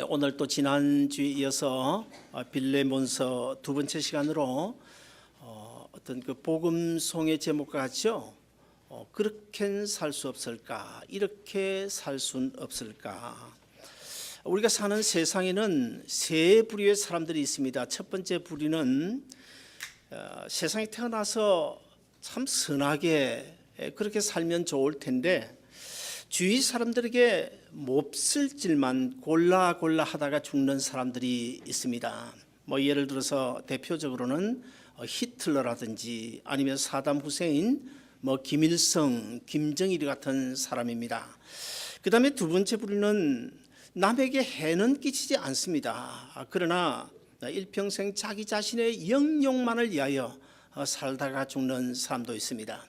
오늘 또 지난주에 이어서 빌레몬서 두 번째 시간으로 어떤 그 복음송의 제목과 같죠. 그렇게는 살 수 없을까? 이렇게 살 수는 없을까? 우리가 사는 세상에는 세 부류의 사람들이 있습니다. 첫 번째 부류는 세상에 태어나서 참 선하게 그렇게 살면 좋을 텐데 주위 사람들에게 몹쓸 질만 골라 하다가 죽는 사람들이 있습니다. 예를 들어서 대표적으로는 히틀러라든지 아니면 사담 후세인, 김일성, 김정일 같은 사람입니다. 그 다음에 두 번째 부류는 남에게 해는 끼치지 않습니다. 그러나 일평생 자기 자신의 영역만을 위하여 살다가 죽는 사람도 있습니다.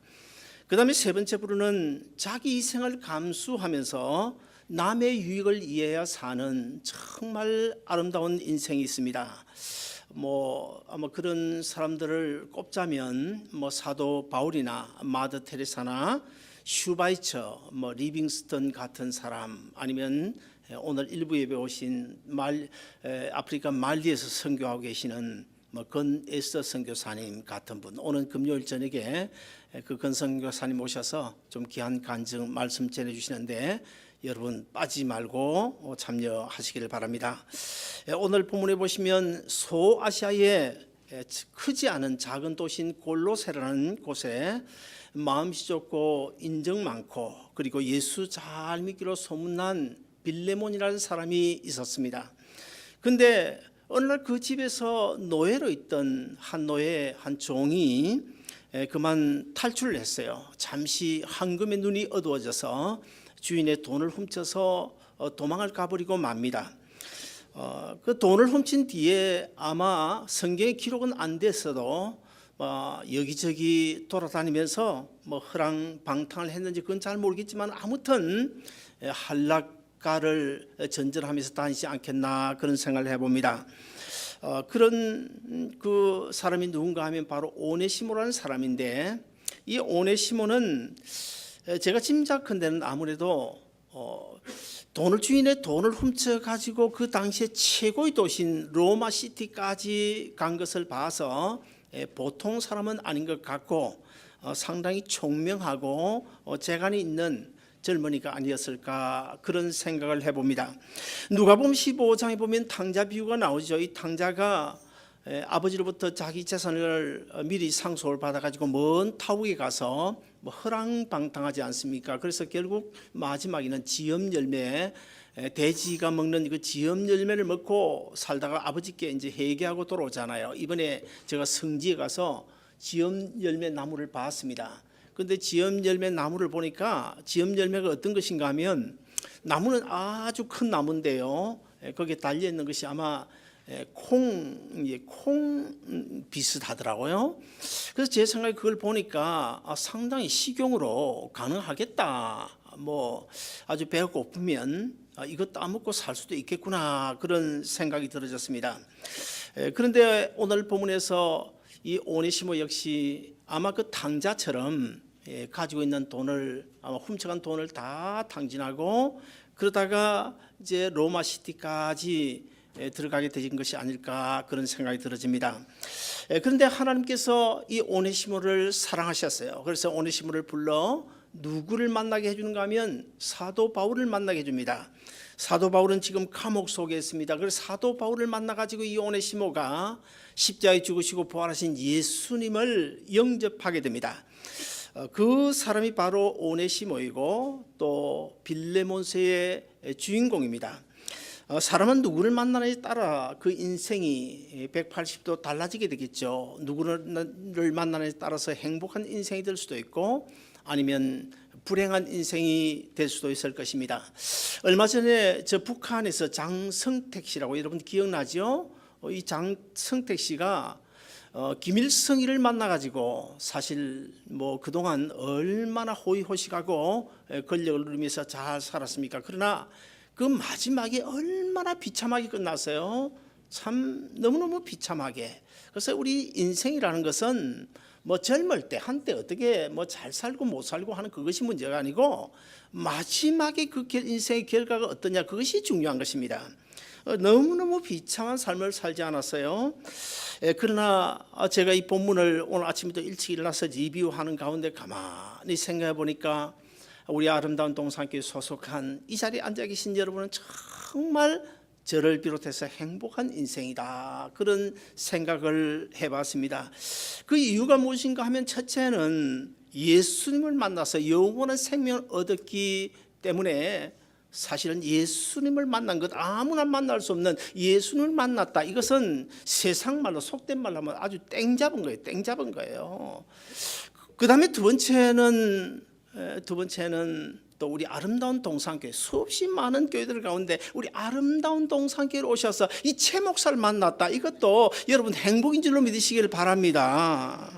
그 다음에 세 번째 부류는 자기 희생을 감수하면서 남의 유익을 위하여 사는 정말 아름다운 인생이 있습니다. 아마 그런 사람들을 꼽자면 사도 바울이나 마더 테레사나 슈바이처, 리빙스턴 같은 사람, 아니면 오늘 일부 예배 오신 아프리카 말리에서 선교하고 계시는 건 에스더 선교사님 같은 분, 오늘 금요일 저녁에 그 건 선교사님 오셔서 좀 귀한 간증 말씀 전해주시는데 여러분 빠지지 말고 참여하시기를 바랍니다. 오늘 본문에 보시면 소아시아의 크지 않은 작은 도시인 골로새라는 곳에 마음씨 좋고 인정 많고 그리고 예수 잘 믿기로 소문난 빌레몬이라는 사람이 있었습니다. 근데 어느 날 그 집에서 노예로 있던 한 노예 한 종이 그만 탈출을 했어요. 잠시 황금의 눈이 어두워져서 주인의 돈을 훔쳐서 도망을 가버리고 맙니다. 그 돈을 훔친 뒤에 아마 성경의 기록은 안 됐어도 여기저기 돌아다니면서 허랑방탕을 했는지 그건 잘 모르겠지만 아무튼 한락가를 전전하면서 다니지 않겠나 그런 생각을 해봅니다. 그런 그 사람이 누군가 하면 바로 오네시모라는 사람인데, 이 오네시모는 제가 짐작컨대는 아무래도 주인의 돈을 훔쳐 가지고 그 당시에 최고의 도시인 로마 시티까지 간 것을 봐서 보통 사람은 아닌 것 같고 상당히 총명하고 재간이 있는 젊은이가 아니었을까 그런 생각을 해봅니다. 누가복음 15장에 보면 탕자 비유가 나오죠. 이 탕자가 아버지로부터 자기 재산을 미리 상속을 받아가지고 먼 타국에 가서 허랑방탕하지 않습니까? 그래서 결국 마지막에는 지엄 열매, 돼지가 먹는 그 지엄 열매를 먹고 살다가 아버지께 이제 회개하고 돌아오잖아요. 이번에 제가 성지에 가서 지엄 열매 나무를 봤습니다. 그런데 지엄 열매 나무를 보니까 지엄 열매가 어떤 것인가 하면 나무는 아주 큰 나무인데요. 거기에 달려 있는 것이 아마 콩 비슷하더라고요. 그래서 제 생각에 그걸 보니까 상당히 식용으로 가능하겠다. 아주 배가 고프면 이거 따먹고 살 수도 있겠구나 그런 생각이 들어졌습니다. 그런데 오늘 본문에서 이 오네시모 역시 아마 그 탕자처럼 가지고 있는 돈을 아마 훔쳐간 돈을 다 탕진하고 그러다가 이제 로마 시티까지 들어가게 된 것이 아닐까 그런 생각이 들어집니다. 그런데 하나님께서 이 오네시모를 사랑하셨어요. 그래서 오네시모를 불러 누구를 만나게 해주는가 하면 사도 바울을 만나게 해줍니다. 사도 바울은 지금 감옥 속에 있습니다. 그래서 사도 바울을 만나가지고 이 오네시모가 십자가에 죽으시고 부활하신 예수님을 영접하게 됩니다. 그 사람이 바로 오네시모이고 또 빌레몬서의 주인공입니다. 사람은 누구를 만나느냐에 따라 그 인생이 180도 달라지게 되겠죠. 누구를 만나느냐에 따라서 행복한 인생이 될 수도 있고 아니면 불행한 인생이 될 수도 있을 것입니다. 얼마 전에 저 북한에서 장성택 씨라고 여러분 기억나죠? 이 장성택 씨가 김일성이를 만나가지고 사실 그동안 얼마나 호의호식하고 권력을 누리면서 잘 살았습니까? 그러나 그 마지막에 얼마나 비참하게 끝났어요. 참 너무너무 비참하게. 그래서 우리 인생이라는 것은 젊을 때 한때 어떻게 잘 살고 못 살고 하는 그것이 문제가 아니고 마지막에 그 인생의 결과가 어떠냐 그것이 중요한 것입니다. 너무너무 비참한 삶을 살지 않았어요. 그러나 제가 이 본문을 오늘 아침부터 일찍 일어나서 리뷰하는 가운데 가만히 생각해 보니까 우리 아름다운 동산교회 소속한 이 자리에 앉아 계신 여러분은 정말 저를 비롯해서 행복한 인생이다, 그런 생각을 해봤습니다. 그 이유가 무엇인가 하면, 첫째는 예수님을 만나서 영원한 생명을 얻었기 때문에, 사실은 예수님을 만난 것, 아무나 만날 수 없는 예수님을 만났다, 이것은 세상 말로, 속된 말로 하면 아주 땡 잡은 거예요. 땡 잡은 거예요. 그 다음에 두 번째는 또 우리 아름다운 동산교회, 수없이 많은 교회들 가운데 우리 아름다운 동산교회로 오셔서 이 최 목사를 만났다, 이것도 여러분 행복인 줄로 믿으시길 바랍니다.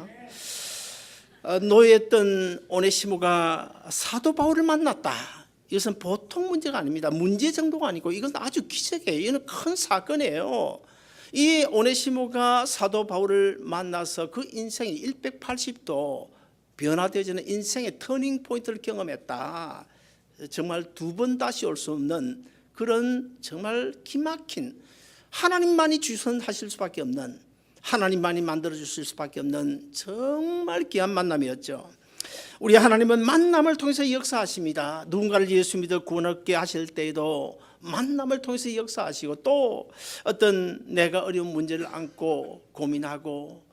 노예했던 오네시모가 사도 바울을 만났다, 이것은 보통 문제가 아닙니다. 문제 정도가 아니고 이건 아주 기적이에요. 이건 큰 사건이에요. 이 오네시모가 사도 바울을 만나서 그 인생이 180도 변화되어지는 인생의 터닝 포인트를 경험했다. 정말 두 번 다시 올 수 없는 그런 정말 기막힌, 하나님만이 주선하실 수밖에 없는, 하나님만이 만들어 주실 수밖에 없는 정말 귀한 만남이었죠. 우리 하나님은 만남을 통해서 역사하십니다. 누군가를 예수 믿어 구원 얻게 하실 때에도 만남을 통해서 역사하시고, 또 어떤 내가 어려운 문제를 안고 고민하고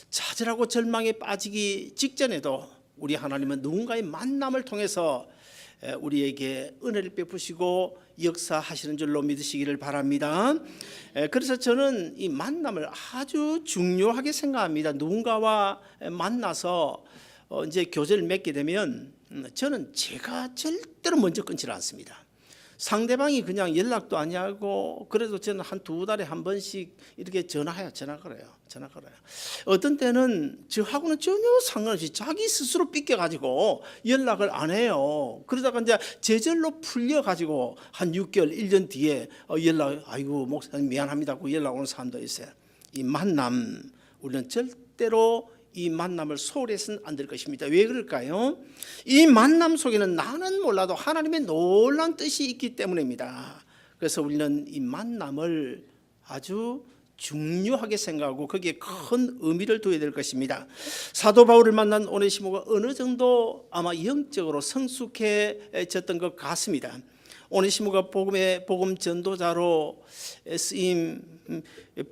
좌절하고 절망에 빠지기 직전에도 우리 하나님은 누군가의 만남을 통해서 우리에게 은혜를 베푸시고 역사하시는 줄로 믿으시기를 바랍니다. 그래서 저는 이 만남을 아주 중요하게 생각합니다. 누군가와 만나서 이제 교제를 맺게 되면 저는 제가 절대로 먼저 끊지를 않습니다. 상대방이 그냥 연락도 안 하고, 그래도 저는 한 두 달에 한 번씩 이렇게 전화 걸어요. 어떤 때는 저하고는 전혀 상관없이 자기 스스로 삐껴가지고 연락을 안 해요. 그러다가 이제 제절로 풀려가지고 한 6개월, 1년 뒤에 아이고 목사님 미안합니다 하고 연락 오는 사람도 있어요. 이 만남, 우리는 절대로 이 만남을 소홀히 해서는 안 될 것입니다. 왜 그럴까요? 이 만남 속에는 나는 몰라도 하나님의 놀라운 뜻이 있기 때문입니다. 그래서 우리는 이 만남을 아주 중요하게 생각하고 거기에 큰 의미를 두어야 될 것입니다. 사도 바울을 만난 오네시모가 어느 정도 아마 영적으로 성숙해졌던 것 같습니다. 오네시모가 복음 전도자로 쓰임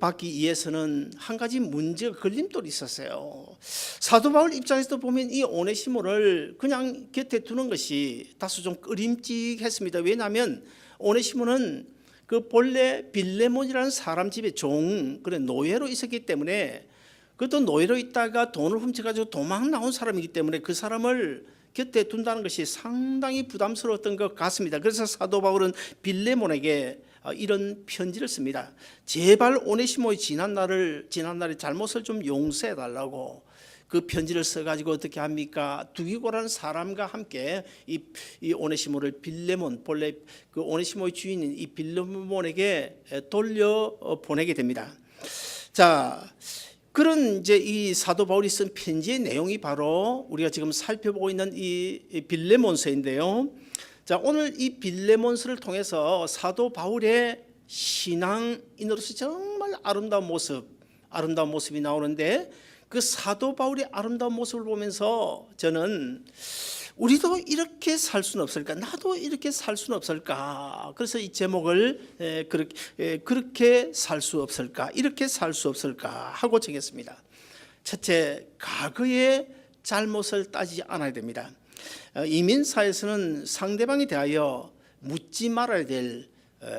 받기 위해서는 한 가지 문제가, 걸림돌이 있었어요. 사도 바울 입장에서도 보면 이 오네시모를 그냥 곁에 두는 것이 다소 좀 꺼림칙했습니다. 왜냐하면 오네시모는 그 본래 빌레몬이라는 사람 집에 그래 노예로 있었기 때문에, 그것도 노예로 있다가 돈을 훔쳐가지고 도망 나온 사람이기 때문에 그 사람을 곁에 둔다는 것이 상당히 부담스러웠던 것 같습니다. 그래서 사도 바울은 빌레몬에게 이런 편지를 씁니다. 제발 오네시모의 지난날의 잘못을 좀 용서해 달라고 그 편지를 써가지고 어떻게 합니까? 두기고라는 사람과 함께 이 오네시모를 빌레몬, 본래 그 오네시모의 주인인 이 빌레몬에게 돌려 보내게 됩니다. 자, 그런 이제 이 사도 바울이 쓴 편지의 내용이 바로 우리가 지금 살펴보고 있는 이 빌레몬서인데요. 자, 오늘 이 빌레몬서를 통해서 사도 바울의 신앙인으로서 정말 아름다운 모습이 나오는데, 그 사도 바울의 아름다운 모습을 보면서 저는 우리도 이렇게 살 수는 없을까, 나도 이렇게 살 수는 없을까, 그래서 이 제목을 그렇게 살 수 없을까, 이렇게 살 수 없을까 하고 정했습니다. 첫째, 과거의 잘못을 따지지 않아야 됩니다. 이민사에서는 상대방에 대하여 묻지 말아야 될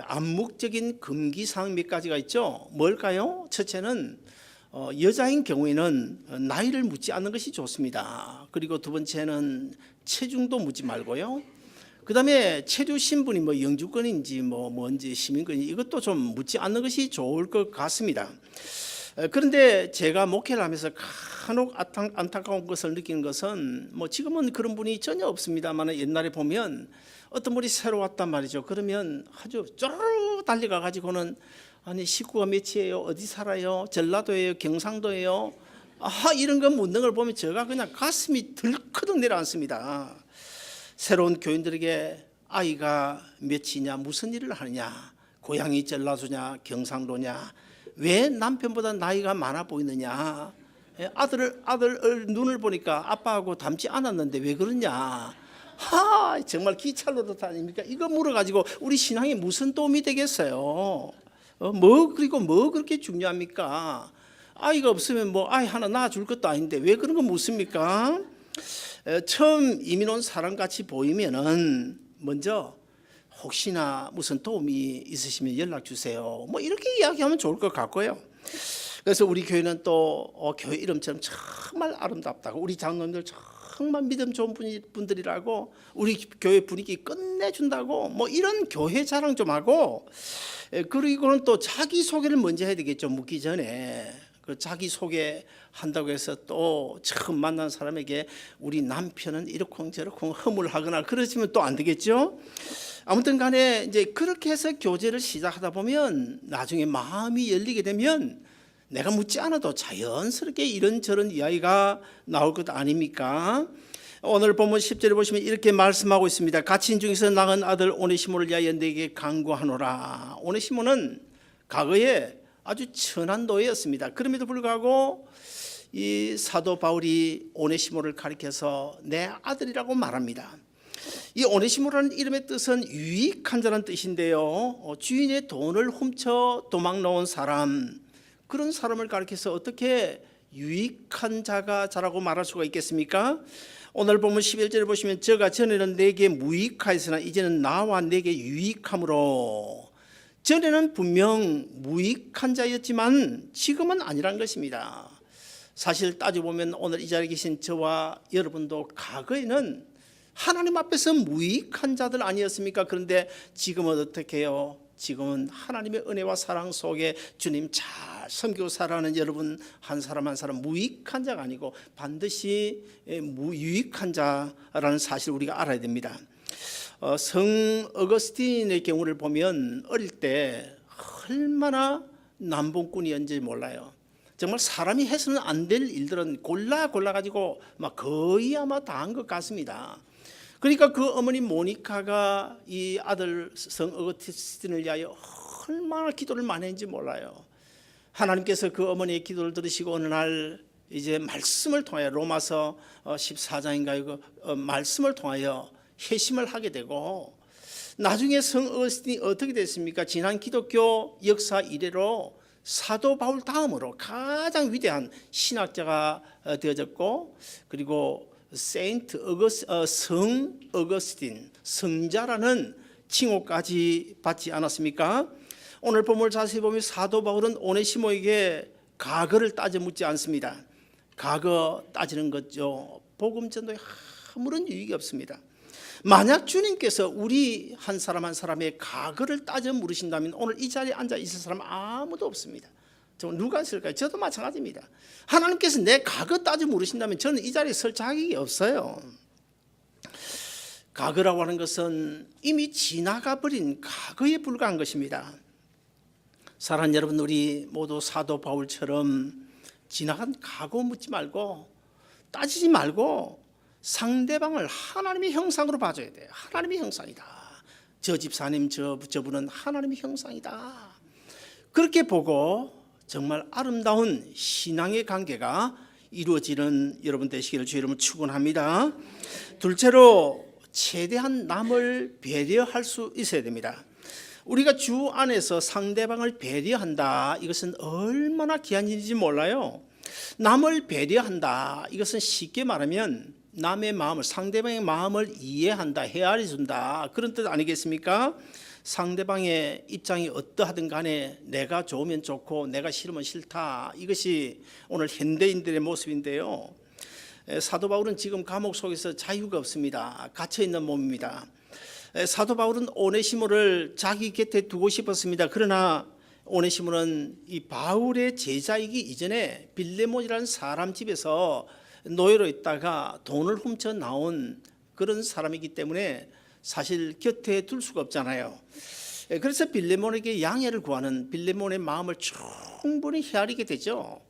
암묵적인 금기사항 몇 가지가 있죠. 뭘까요? 첫째는 여자인 경우에는 나이를 묻지 않는 것이 좋습니다. 그리고 두 번째는 체중도 묻지 말고요. 그 다음에 체류 신분이 뭐 영주권인지 뭔지 시민권인지 이것도 좀 묻지 않는 것이 좋을 것 같습니다. 그런데 제가 목회를 하면서 간혹 안타까운 것을 느끼는 것은, 지금은 그런 분이 전혀 없습니다만 옛날에 보면 어떤 분이 새로 왔단 말이죠. 그러면 아주 쪼르르 달려가 가지고는 아니 식구가 몇이에요? 어디 살아요? 전라도예요? 경상도예요? 이런 거 묻는 걸 보면 제가 그냥 가슴이 덜커덕 내려앉습니다. 새로운 교인들에게 아이가 몇이냐, 무슨 일을 하느냐, 고향이 전라도냐 경상도냐, 왜 남편보다 나이가 많아 보이느냐, 아들 눈을 보니까 아빠하고 닮지 않았는데 왜 그러냐, 정말 기찰로도 아닙니까? 이거 물어가지고 우리 신앙에 무슨 도움이 되겠어요? 그리고 뭐 그렇게 중요합니까? 아이가 없으면 뭐 아이 하나 낳아줄 것도 아닌데 왜 그런 거 묻습니까? 처음 이민 온 사람 같이 보이면은 먼저 혹시나 무슨 도움이 있으시면 연락 주세요. 뭐 이렇게 이야기하면 좋을 것 같고요. 그래서 우리 교회는 또 교회 이름처럼 정말 아름답다고, 우리 장로님들 정말 믿음 좋은 분들이라고, 우리 교회 분위기 끝내준다고, 뭐 이런 교회 자랑 좀 하고, 그리고는 또 자기 소개를 먼저 해야 되겠죠. 묻기 전에 그 자기 소개 한다고 해서 또 처음 만난 사람에게 우리 남편은 이렇쿵 저렇쿵 허물하거나 그러시면 또 안 되겠죠. 아무튼 간에 이제 그렇게 해서 교제를 시작하다 보면 나중에 마음이 열리게 되면 내가 묻지 않아도 자연스럽게 이런저런 이야기가 나올 것 아닙니까? 오늘 본문 10절에 보시면 이렇게 말씀하고 있습니다. 갇힌 중에서 낳은 아들 오네시모를 위하여 내게 간구하노라. 오네시모는 과거에 아주 천한 노예였습니다. 그럼에도 불구하고 이 사도 바울이 오네시모를 가리켜서 내 아들이라고 말합니다. 이 오네시모라는 이름의 뜻은 유익한 자라는 뜻인데요, 주인의 돈을 훔쳐 도망 나온 사람, 그런 사람을 가리켜서 어떻게 유익한 자라고 말할 수가 있겠습니까? 오늘 보면 11절에 보시면 저가 전에는 내게 무익하였으나 이제는 나와 내게 유익함으로, 전에는 분명 무익한 자였지만 지금은 아니란 것입니다. 사실 따져보면 오늘 이 자리에 계신 저와 여러분도 과거에는 하나님 앞에서 무익한 자들 아니었습니까? 그런데 지금은 어떻게 해요? 지금은 하나님의 은혜와 사랑 속에 주님 잘 섬기고 살아가는 여러분 한 사람 한 사람 무익한 자가 아니고 반드시 유익한 자라는 사실을 우리가 알아야 됩니다. 성 어거스틴의 경우를 보면 어릴 때 얼마나 남봉꾼이었는지 몰라요. 정말 사람이 해서는 안 될 일들은 골라 가지고 막 거의 아마 다 한 것 같습니다. 그러니까 그 어머니 모니카가 이 아들 성 어거스틴을 위하여 얼마나 기도를 많이 했는지 몰라요. 하나님께서 그 어머니의 기도를 들으시고 어느 날 이제 말씀을 통하여 로마서 14장인가요? 그 말씀을 통하여 회심을 하게 되고, 나중에 성 어거스틴이 어떻게 됐습니까? 지난 기독교 역사 이래로 사도 바울 다음으로 가장 위대한 신학자가 되어졌고, 그리고 성 어거스틴, 성자라는 칭호까지 받지 않았습니까? 오늘 본문을 자세히 보면 사도 바울은 오네시모에게 과거를 따져 묻지 않습니다. 과거 따지는 거죠. 복음 전도에 아무런 유익이 없습니다. 만약 주님께서 우리 한 사람 한 사람의 과거를 따져 물으신다면 오늘 이 자리에 앉아 있을 사람 아무도 없습니다. 누가 있을까요? 저도 마찬가지입니다. 하나님께서 내 과거 따져 물으신다면 저는 이 자리에 설 자격이 없어요. 과거라고 하는 것은 이미 지나가 버린 과거에 불과한 것입니다. 사랑하는 여러분, 우리 모두 사도 바울처럼 지나간 과거 묻지 말고 따지지 말고 상대방을 하나님의 형상으로 봐줘야 돼요. 하나님의 형상이다. 저 집사님, 저분은 하나님의 형상이다. 그렇게 보고 정말 아름다운 신앙의 관계가 이루어지는 여러분 되시기를 주의 이름으로 축원합니다. 둘째로 최대한 남을 배려할 수 있어야 됩니다. 우리가 주 안에서 상대방을 배려한다, 이것은 얼마나 귀한 일인지 몰라요. 남을 배려한다, 이것은 쉽게 말하면 남의 마음을, 상대방의 마음을 이해한다, 헤아려 준다, 그런 뜻 아니겠습니까? 상대방의 입장이 어떠하든 간에 내가 좋으면 좋고 내가 싫으면 싫다, 이것이 오늘 현대인들의 모습인데요. 사도 바울은 지금 감옥 속에서 자유가 없습니다. 갇혀있는 몸입니다. 사도 바울은 오네시모를 자기 곁에 두고 싶었습니다. 그러나 오네시모는 이 바울의 제자이기 이전에 빌레몬이라는 사람 집에서 노예로 있다가 돈을 훔쳐 나온 그런 사람이기 때문에 사실 곁에 둘 수가 없잖아요. 그래서 빌레몬에게 양해를 구하는 빌레몬의 마음을 충분히 헤아리게 되죠.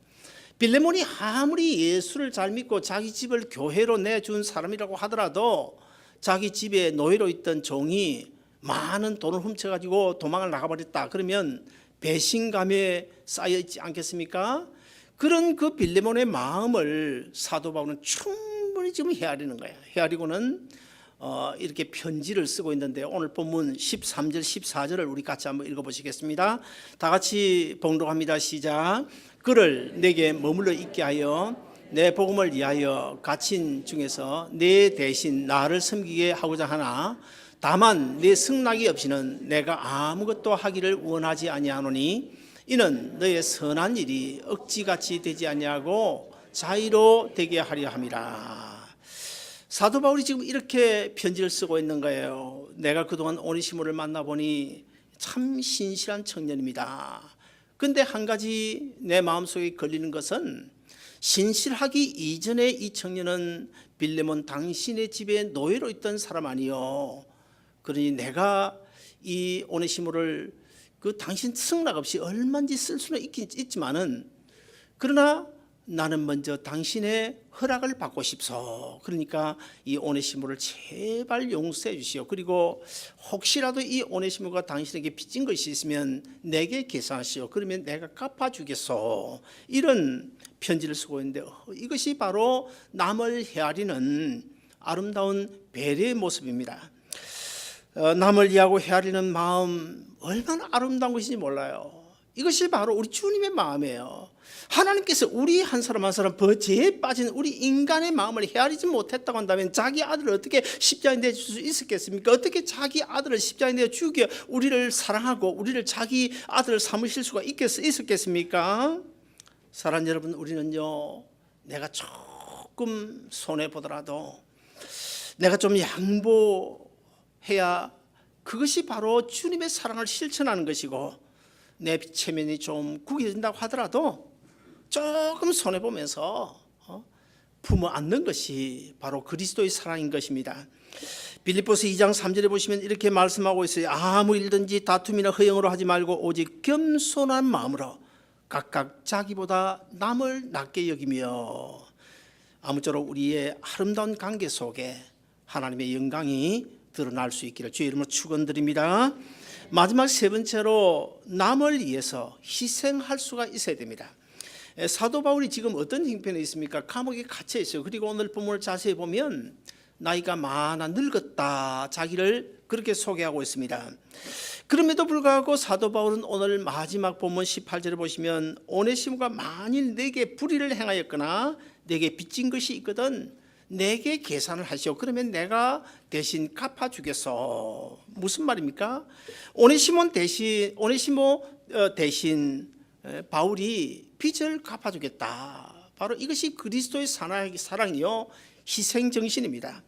빌레몬이 아무리 예수를 잘 믿고 자기 집을 교회로 내준 사람이라고 하더라도 자기 집에 노예로 있던 종이 많은 돈을 훔쳐가지고 도망을 나가버렸다. 그러면 배신감에 쌓여 있지 않겠습니까? 그런 그 빌레몬의 마음을 사도 바울은 충분히 지금 헤아리는 거예요. 헤아리고는 이렇게 편지를 쓰고 있는데 오늘 본문 13절 14절을 우리 같이 한번 읽어보시겠습니다. 다 같이 봉독합니다. 시작. 그를 내게 머물러 있게 하여 내 복음을 위하여 갇힌 중에서 내 대신 나를 섬기게 하고자 하나 다만 내 승낙이 없이는 내가 아무것도 하기를 원하지 아니하노니 이는 너의 선한 일이 억지같이 되지 아니하고 자의로 되게 하려 함이라. 사도 바울이 지금 이렇게 편지를 쓰고 있는 거예요. 내가 그동안 오네시모를 만나보니 참 신실한 청년입니다. 근데 한 가지 내 마음속에 걸리는 것은 신실하기 이전에 이 청년은 빌레몬 당신의 집에 노예로 있던 사람 아니요. 그러니 내가 이 오네시모를 그 당신 승낙 없이 얼마든지 쓸 수는 있지만은 그러나 나는 먼저 당신의 허락을 받고 싶소. 그러니까 이 오네시모를 제발 용서해 주시오. 그리고 혹시라도 이 오네시모가 당신에게 빚진 것이 있으면 내게 계산하시오. 그러면 내가 갚아주겠소. 이런 편지를 쓰고 있는데 이것이 바로 남을 헤아리는 아름다운 배려의 모습입니다. 남을 이해하고 헤아리는 마음 얼마나 아름다운 것인지 몰라요. 이것이 바로 우리 주님의 마음이에요. 하나님께서 우리 한 사람 한 사람 죄에 빠진 우리 인간의 마음을 헤아리지 못했다고 한다면 자기 아들을 어떻게 십자가에 내줄 수 있었겠습니까? 어떻게 자기 아들을 십자가에 내어 죽여 우리를 사랑하고 우리를 자기 아들을 삼으실 수가 있었겠습니까? 사랑하는 여러분, 우리는요 내가 조금 손해보더라도 내가 좀 양보해야 그것이 바로 주님의 사랑을 실천하는 것이고 내 체면이 좀 구겨진다고 하더라도 조금 손해보면서 품어 안는 것이 바로 그리스도의 사랑인 것입니다. 빌립보서 2장 3절에 보시면 이렇게 말씀하고 있어요. 아무 일든지 다툼이나 허영으로 하지 말고 오직 겸손한 마음으로 각각 자기보다 남을 낮게 여기며 아무쪼록 우리의 아름다운 관계 속에 하나님의 영광이 드러날 수 있기를 주의 이름으로 축원드립니다. 마지막 세 번째로 남을 위해서 희생할 수가 있어야 됩니다. 사도 바울이 지금 어떤 형편에 있습니까? 감옥에 갇혀 있어요. 그리고 오늘 본문을 자세히 보면 나이가 많아 늙었다 자기를 그렇게 소개하고 있습니다. 그럼에도 불구하고 사도 바울은 오늘 마지막 본문 18절에 보시면 오네시모가 만일 내게 불의를 행하였거나 내게 빚진 것이 있거든 내게 계산을 하시오. 그러면 내가 대신 갚아주겠소. 무슨 말입니까? 오네시모 대신 바울이 빚을 갚아주겠다. 바로 이것이 그리스도의 사랑이요 희생 정신입니다.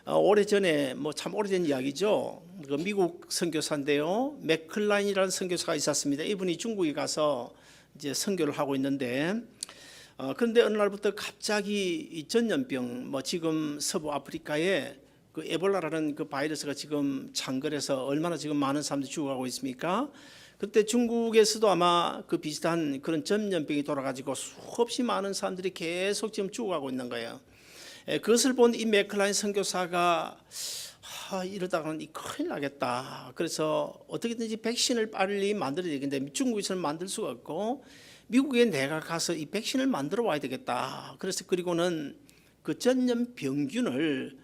오래전에 참 오래된 이야기죠. 그 미국 선교사인데요, 맥클라인이라는 선교사가 있었습니다. 이분이 중국에 가서 이제 선교를 하고 있는데 그런데 어느 날부터 갑자기 이 전염병 지금 서부 아프리카에 그 에볼라라는 그 바이러스가 지금 창궐해서 얼마나 지금 많은 사람들이 죽어가고 있습니까? 그때 중국에서도 아마 그 비슷한 그런 전염병이 돌아가지고 수없이 많은 사람들이 계속 지금 죽어가고 있는 거예요. 그것을 본 이 맥클라인 선교사가 이러다가는 큰일 나겠다. 그래서 어떻게든지 백신을 빨리 만들어야 되겠는데 중국에서는 만들 수가 없고 미국에 내가 가서 이 백신을 만들어 와야 되겠다. 그래서 그리고는 그 전염병균을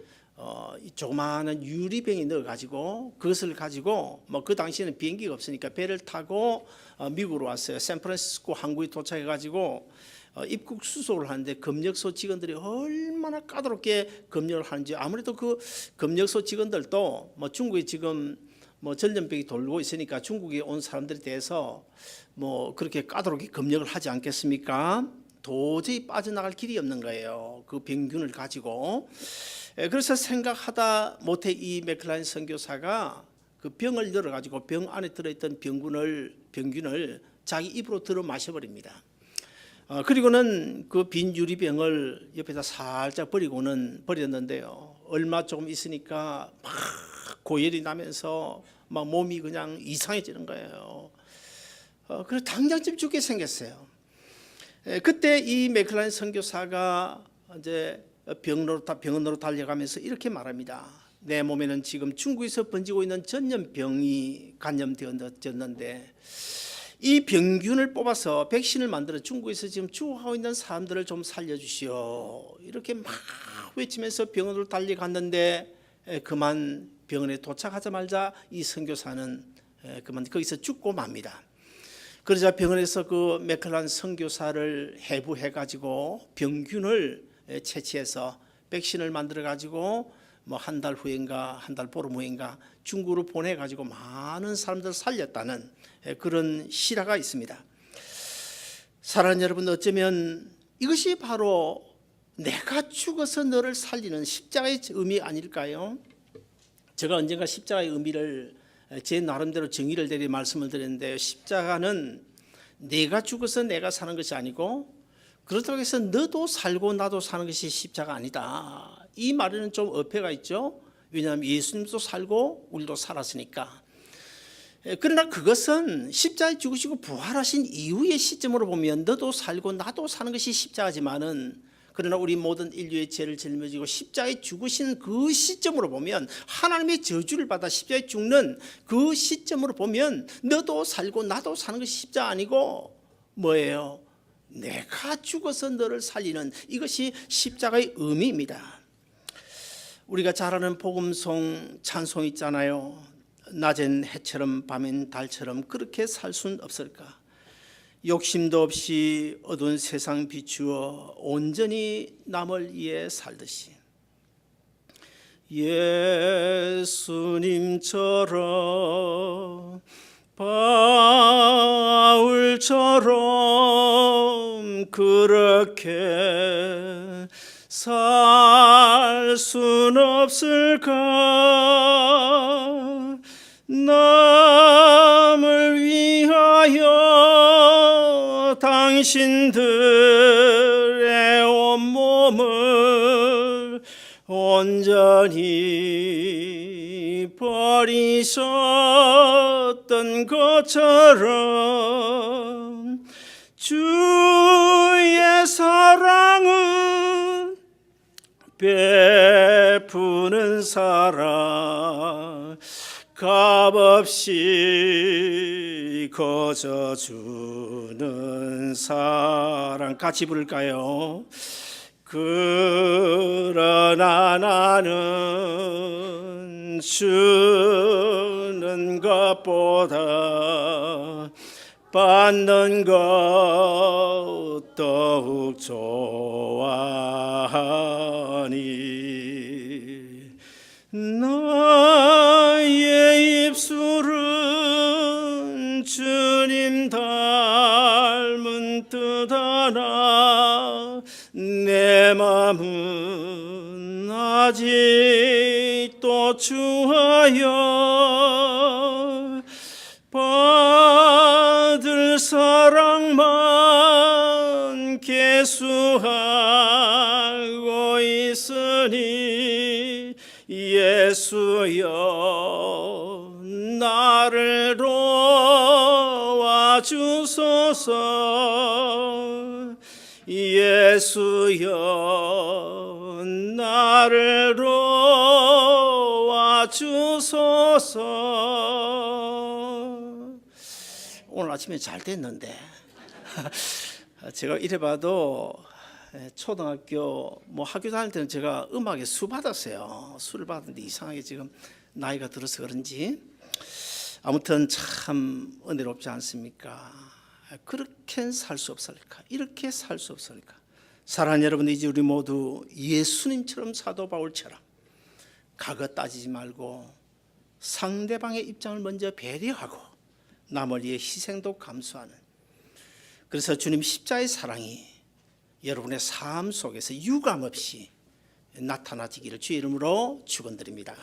조그마한 유리병에 넣어가지고 그것을 가지고 그 당시에는 비행기가 없으니까 배를 타고 미국으로 왔어요. 샌프란시스코 항구에 도착해가지고 입국 수속을 하는데 검역소 직원들이 얼마나 까다롭게 검역을 하는지 아무래도 그 검역소 직원들도 중국에 지금 전염병이 돌고 있으니까 중국에 온 사람들에 대해서 그렇게 까다롭게 검역을 하지 않겠습니까? 도저히 빠져나갈 길이 없는 거예요. 그 병균을 가지고. 그래서 생각하다 못해 이 맥클라인 선교사가 그 병을 열어가지고 병 안에 들어있던 병균을 자기 입으로 들어 마셔버립니다. 그리고는 그 빈 유리병을 옆에다 살짝 버렸는데요. 얼마 조금 있으니까 막 고열이 나면서 막 몸이 그냥 이상해지는 거예요. 그래서 당장 좀 죽게 생겼어요. 그때 이 맥클라인 선교사가 이제 병원으로 달려가면서 이렇게 말합니다. 내 몸에는 지금 중국에서 번지고 있는 전염병이 감염되었는데 이 병균을 뽑아서 백신을 만들어 중국에서 지금 죽어가고 있는 사람들을 좀 살려주시오. 이렇게 막 외치면서 병원으로 달려갔는데 그만 병원에 도착하자마자 이 선교사는 그만 거기서 죽고 맙니다. 그러자 병원에서 그 맥클란 선교사를 해부해가지고 병균을 채취해서 백신을 만들어가지고 뭐 한 달 후인가 한 달 보름 후인가 중국으로 보내가지고 많은 사람들을 살렸다는 그런 실화가 있습니다. 사랑하는 여러분, 어쩌면 이것이 바로 내가 죽어서 너를 살리는 십자가의 의미 아닐까요? 제가 언젠가 십자가의 의미를 제 나름대로 정의를 내리 말씀을 드렸는데, 십자가는 내가 죽어서 내가 사는 것이 아니고 그렇다고 해서 너도 살고 나도 사는 것이 십자가 아니다. 이 말에는 좀 어폐가 있죠. 왜냐하면 예수님도 살고 우리도 살았으니까. 그러나 그것은 십자가에 죽으시고 부활하신 이후의 시점으로 보면 너도 살고 나도 사는 것이 십자가지만은, 그러나 우리 모든 인류의 죄를 짊어지고 십자가에 죽으신 그 시점으로 보면, 하나님의 저주를 받아 십자가에 죽는 그 시점으로 보면 너도 살고 나도 사는 것이 십자가 아니고 뭐예요? 내가 죽어서 너를 살리는, 이것이 십자가의 의미입니다. 우리가 잘 아는 복음송 찬송 있잖아요. 낮엔 해처럼 밤엔 달처럼 그렇게 살 수는 없을까? 욕심도 없이 어두운 세상 비추어 온전히 남을 위해 살듯이 예수님처럼 바울처럼 그렇게 살 순 없을까? 남을 위하여 당신들의 온몸을 온전히 버리셨던 것처럼 주의 사랑은 베푸는 사랑, 값없이 거저주는 사랑. 같이 부를까요? 그러나 나는 주는 것보다 받는 것 더욱 좋아하니 나의 입술은 주님 닮은 뜻 하나, 내 마음은 아직도 주하여 받을 사랑만 계수하고 있으니 예수여 나를 도와주소서. 예수여 나를 도와주소서. 오늘 아침에 잘 됐는데 제가 이래봐도 초등학교 학교 다닐 때는 제가 음악에 수 받았어요. 수를 받았는데 이상하게 지금 나이가 들어서 그런지 아무튼 참 은혜롭지 않습니까? 그렇게 살 수 없을까? 이렇게 살 수 없을까? 사랑하는 여러분, 이제 우리 모두 예수님처럼, 사도 바울처럼 과거 따지지 말고 상대방의 입장을 먼저 배려하고 남을 위해 희생도 감수하는, 그래서 주님 십자가의 사랑이 여러분의 삶 속에서 유감없이 나타나지기를 주의 이름으로 축원드립니다.